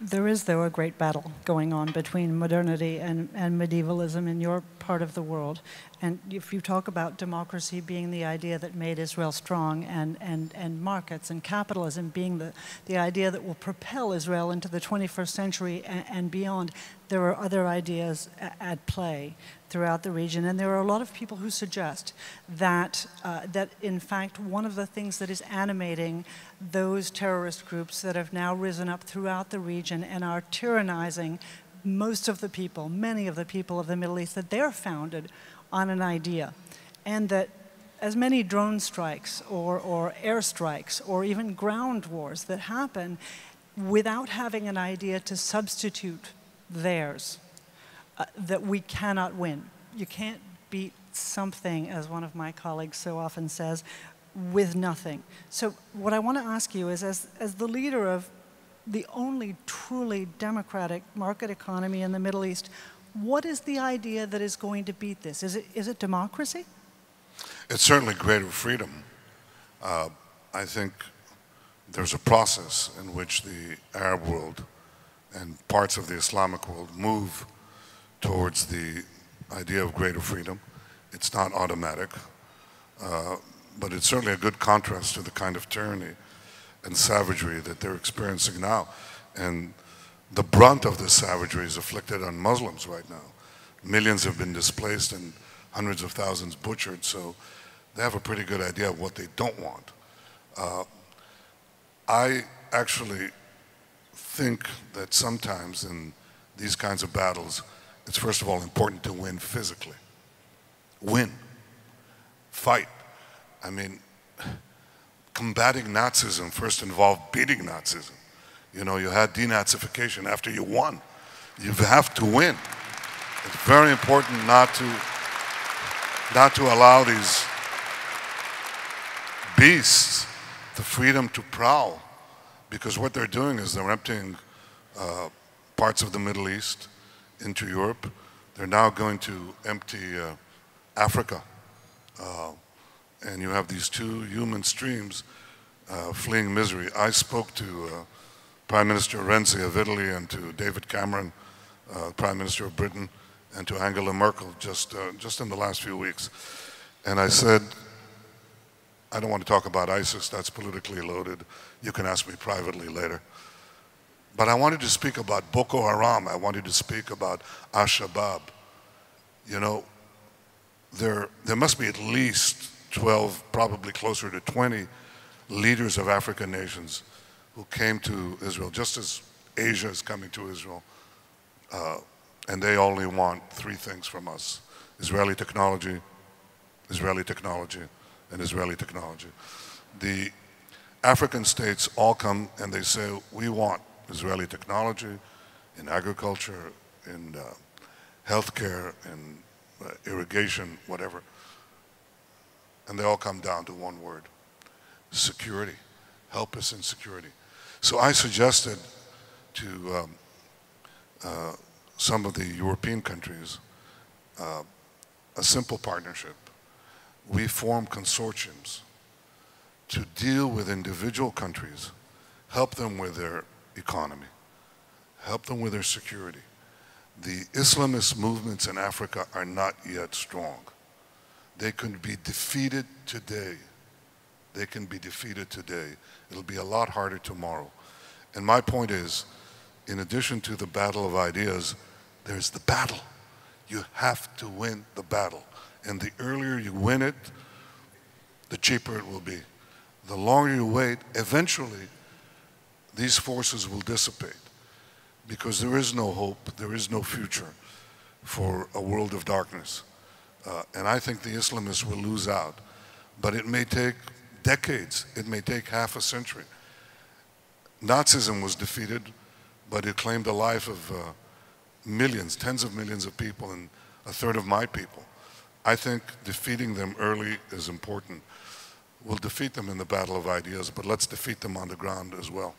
There is, though, a great battle going on between modernity and medievalism in your part of the world. And if you talk about democracy being the idea that made Israel strong, and markets and capitalism being the idea that will propel Israel into the 21st century and beyond, there are other ideas at play throughout the region. And there are a lot of people who suggest that, that in fact, one of the things that is animating those terrorist groups that have now risen up throughout the region and are tyrannizing most of the people, many of the people of the Middle East, that they're founded on an idea. And that as many drone strikes or airstrikes or even ground wars that happen without having an idea to substitute theirs, that we cannot win. You can't beat something, as one of my colleagues so often says, with nothing. So what I want to ask you is, as the leader of the only truly democratic market economy in the Middle East, what is the idea that is going to beat this? Is it democracy? It's certainly greater freedom. I think there's a process in which the Arab world and parts of the Islamic world move towards the idea of greater freedom. It's not automatic, but it's certainly a good contrast to the kind of tyranny and savagery that they're experiencing now. And the brunt of this savagery is afflicted on Muslims right now. Millions have been displaced and hundreds of thousands butchered, so they have a pretty good idea of what they don't want. I actually think that sometimes in these kinds of battles, it's first of all important to win physically. Win. Fight. I mean, combating Nazism first involved beating Nazism. You know, you had denazification after you won. You have to win. It's very important not to allow these beasts the freedom to prowl, because what they're doing is they're emptying parts of the Middle East into Europe. They're now going to empty Africa. And you have these two human streams fleeing misery. I spoke to Prime Minister Renzi of Italy and to David Cameron, Prime Minister of Britain, and to Angela Merkel just in the last few weeks. And I said, I don't want to talk about ISIS, that's politically loaded. You can ask me privately later. But I wanted to speak about Boko Haram. I wanted to speak about Al-Shabaab. You know, there must be at least 12, probably closer to 20 leaders of African nations who came to Israel, just as Asia is coming to Israel. And they only want three things from us: Israeli technology, and Israeli technology. The African states all come and they say, we want Israeli technology in agriculture, in healthcare, in irrigation, whatever. And they all come down to one word: security. Help us in security. So I suggested to some of the European countries a simple partnership. We form consortiums to deal with individual countries, help them with their economy, help them with their security. The Islamist movements in Africa are not yet strong. They can be defeated today. They can be defeated today. It'll be a lot harder tomorrow. And my point is, in addition to the battle of ideas, there's the battle. You have to win the battle. And the earlier you win it, the cheaper it will be. The longer you wait, eventually, these forces will dissipate, because there is no hope, there is no future for a world of darkness. And I think the Islamists will lose out. But it may take decades, it may take half a century. Nazism was defeated, but it claimed the life of millions, tens of millions of people, and a third of my people. I think defeating them early is important. We'll defeat them in the battle of ideas, but let's defeat them on the ground as well.